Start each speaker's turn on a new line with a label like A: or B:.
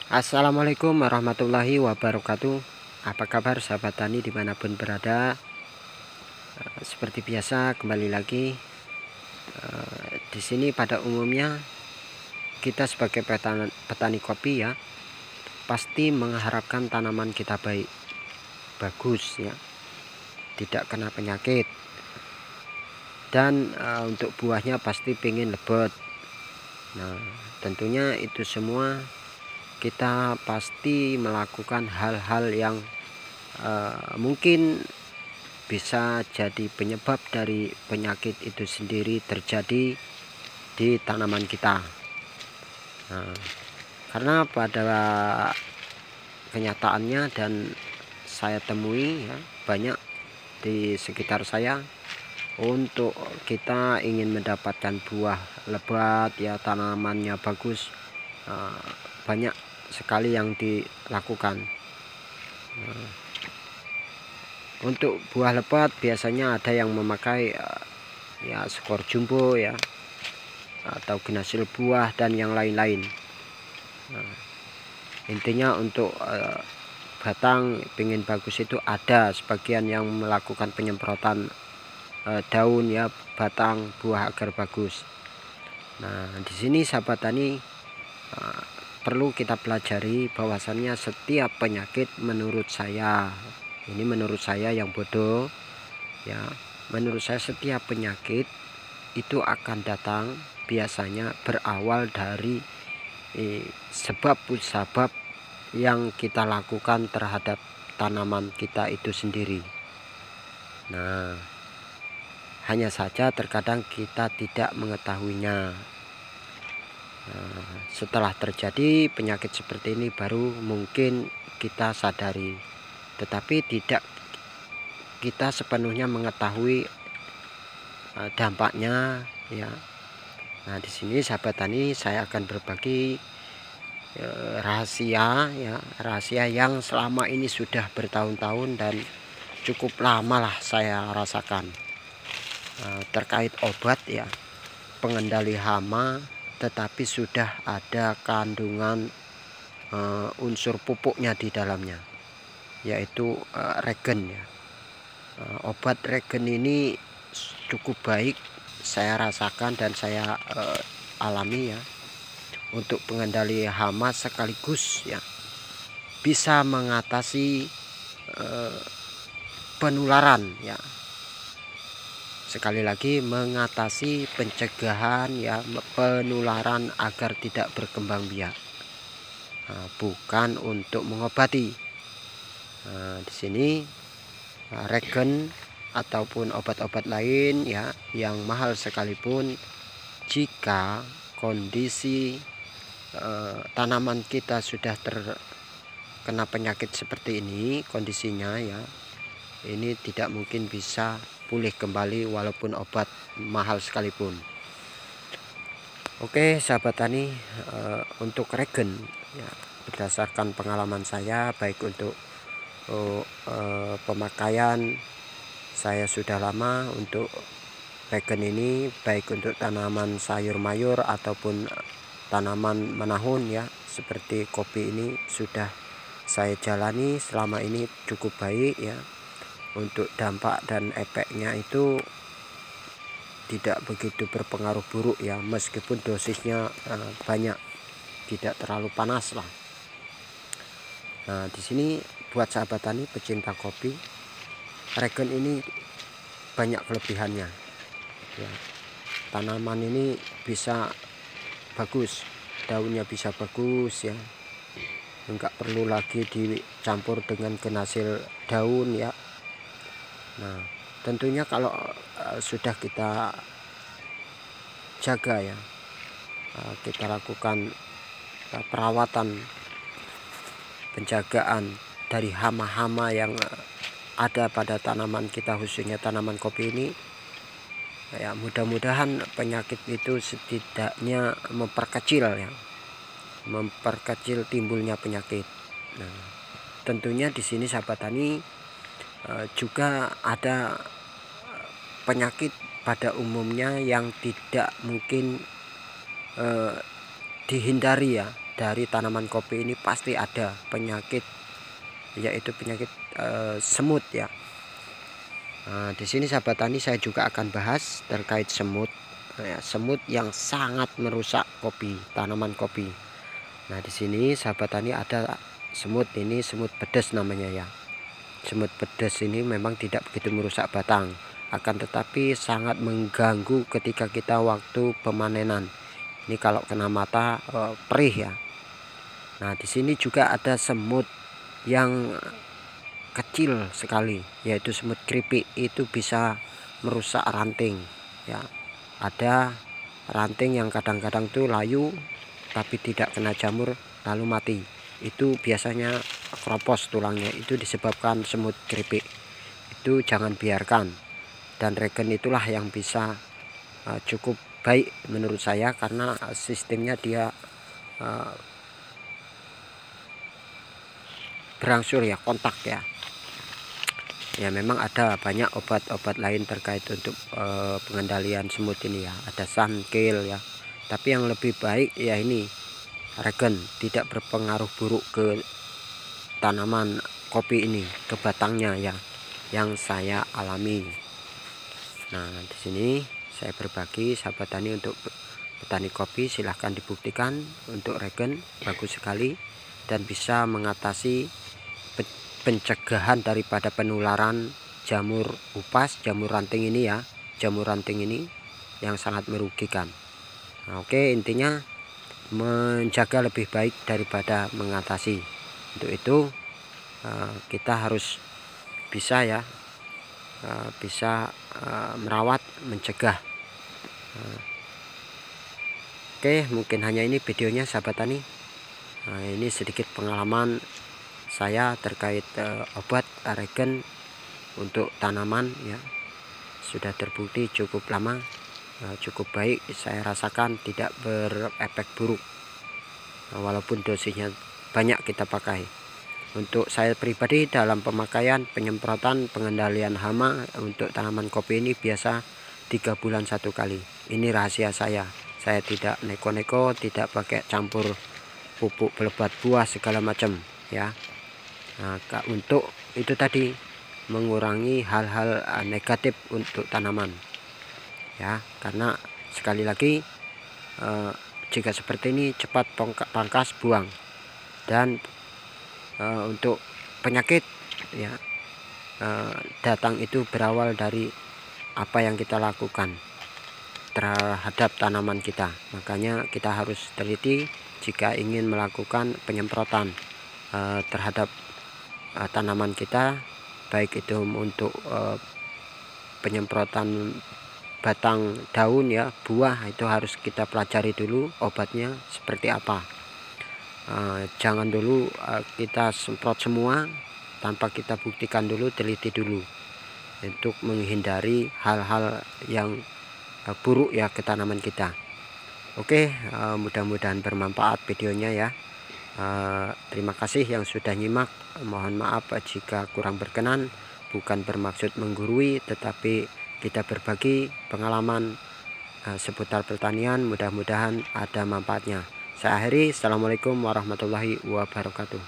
A: Assalamualaikum warahmatullahi wabarakatuh. Apa kabar sahabat tani dimanapun berada? Seperti biasa kembali lagi. Di sini pada umumnya kita sebagai petani kopi ya, pasti mengharapkan tanaman kita baik, bagus ya, tidak kena penyakit, dan untuk buahnya pasti pengen lebat. Nah, tentunya itu semua kita pasti melakukan hal-hal yang mungkin bisa jadi penyebab dari penyakit itu sendiri terjadi di tanaman kita. Nah, karena pada kenyataannya dan saya temui ya, banyak di sekitar saya, untuk kita ingin mendapatkan buah lebat ya, tanamannya bagus, banyak sekali yang dilakukan. Untuk buah lebat biasanya ada yang memakai ya skor jumbo ya, atau genasil buah dan yang lain-lain. Intinya untuk batang pengen bagus itu ada sebagian yang melakukan penyemprotan daun ya, batang buah agar bagus. Nah, di sini sahabat tani perlu kita pelajari bahwasannya setiap penyakit menurut saya, ini menurut saya yang bodoh ya, menurut saya setiap penyakit itu akan datang biasanya berawal dari sebab yang kita lakukan terhadap tanaman kita itu sendiri. Nah, hanya saja terkadang kita tidak mengetahuinya. Setelah terjadi penyakit seperti ini baru mungkin kita sadari, tetapi tidak kita sepenuhnya mengetahui dampaknya ya. Nah, di sini sahabat tani saya akan berbagi rahasia ya, rahasia yang selama ini sudah bertahun-tahun dan cukup lama lah saya rasakan terkait obat ya, pengendali hama, tetapi sudah ada kandungan unsur pupuknya di dalamnya, yaitu regen ya. Obat regen ini cukup baik saya rasakan dan saya alami ya, untuk pengendali hama sekaligus ya bisa mengatasi penularan ya. Sekali lagi, mengatasi pencegahan ya, penularan agar tidak berkembang biak, bukan untuk mengobati. Di sini regen ataupun obat-obat lain ya yang mahal sekalipun, jika kondisi tanaman kita sudah terkena penyakit seperti ini kondisinya ya, ini tidak mungkin bisa pulih kembali walaupun obat mahal sekalipun. Oke sahabat tani, untuk regen ya, berdasarkan pengalaman saya, baik untuk pemakaian saya sudah lama untuk regen ini, baik untuk tanaman sayur mayur ataupun tanaman menahun ya, seperti kopi ini sudah saya jalani selama ini cukup baik ya. Untuk dampak dan efeknya itu tidak begitu berpengaruh buruk ya, meskipun dosisnya banyak, tidak terlalu panas lah. Nah, di sini buat sahabat tani pecinta kopi, regen ini banyak kelebihannya ya. Tanaman ini bisa bagus, daunnya bisa bagus ya, enggak perlu lagi dicampur dengan genasil daun ya. Nah, tentunya kalau sudah kita jaga ya, kita lakukan perawatan, penjagaan dari hama-hama yang ada pada tanaman kita, khususnya tanaman kopi ini ya, mudah-mudahan penyakit itu setidaknya memperkecil ya, memperkecil timbulnya penyakit. Nah, tentunya di sini sahabat tani juga ada penyakit pada umumnya yang tidak mungkin dihindari ya, dari tanaman kopi ini pasti ada penyakit, yaitu penyakit semut ya. Nah, di sini sahabat tani saya juga akan bahas terkait semut, ya, semut yang sangat merusak kopi, tanaman kopi. Nah, di sini sahabat tani ada semut, ini semut pedas namanya ya. Semut pedas ini memang tidak begitu merusak batang, akan tetapi sangat mengganggu ketika kita waktu pemanenan. Ini kalau kena mata perih ya. Nah, di sini juga ada semut yang kecil sekali, yaitu semut keripik. Itu bisa merusak ranting ya. Ada ranting yang kadang-kadang tuh layu tapi tidak kena jamur lalu mati. Itu biasanya kropos tulangnya, itu disebabkan semut keripik. Itu jangan biarkan. Dan regen itulah yang bisa cukup baik menurut saya, karena sistemnya dia berangsur ya, kontak ya. Ya memang ada banyak obat-obat lain terkait untuk pengendalian semut ini ya. Ada sunkill ya. Tapi yang lebih baik ya ini regen, tidak berpengaruh buruk ke tanaman kopi ini, ke batangnya ya, yang saya alami. Nah, di sini saya berbagi sahabat tani, untuk petani kopi silahkan dibuktikan untuk regen, bagus sekali dan bisa mengatasi pencegahan daripada penularan jamur upas, jamur ranting ini ya, jamur ranting ini yang sangat merugikan. Nah, oke, intinya menjaga lebih baik daripada mengatasi. Untuk itu kita harus bisa ya, bisa merawat, mencegah. Oke, mungkin hanya ini videonya sahabat tani. Nah, ini sedikit pengalaman saya terkait obat regen untuk tanaman ya. Sudah terbukti cukup lama, cukup baik, saya rasakan tidak berefek buruk, walaupun dosisnya banyak kita pakai. Untuk saya pribadi dalam pemakaian penyemprotan pengendalian hama untuk tanaman kopi ini biasa 3 bulan 1 kali. Ini rahasia saya tidak neko-neko, tidak pakai campur pupuk pelebat buah segala macam ya. Nah, untuk itu tadi mengurangi hal-hal negatif untuk tanaman ya, karena sekali lagi jika seperti ini cepat pangkas buang. Dan untuk penyakit ya, datang itu berawal dari apa yang kita lakukan terhadap tanaman kita. Makanya kita harus teliti jika ingin melakukan penyemprotan terhadap tanaman kita, baik itu untuk penyemprotan batang, daun ya, buah, itu harus kita pelajari dulu obatnya seperti apa. Jangan dulu kita semprot semua tanpa kita buktikan dulu, teliti dulu, untuk menghindari hal-hal yang buruk ya ke tanaman kita. Oke, mudah-mudahan bermanfaat videonya ya. Terima kasih yang sudah nyimak. Mohon maaf jika kurang berkenan, bukan bermaksud menggurui, tetapi kita berbagi pengalaman seputar pertanian, mudah-mudahan ada manfaatnya. Saya akhiri, assalamualaikum warahmatullahi wabarakatuh.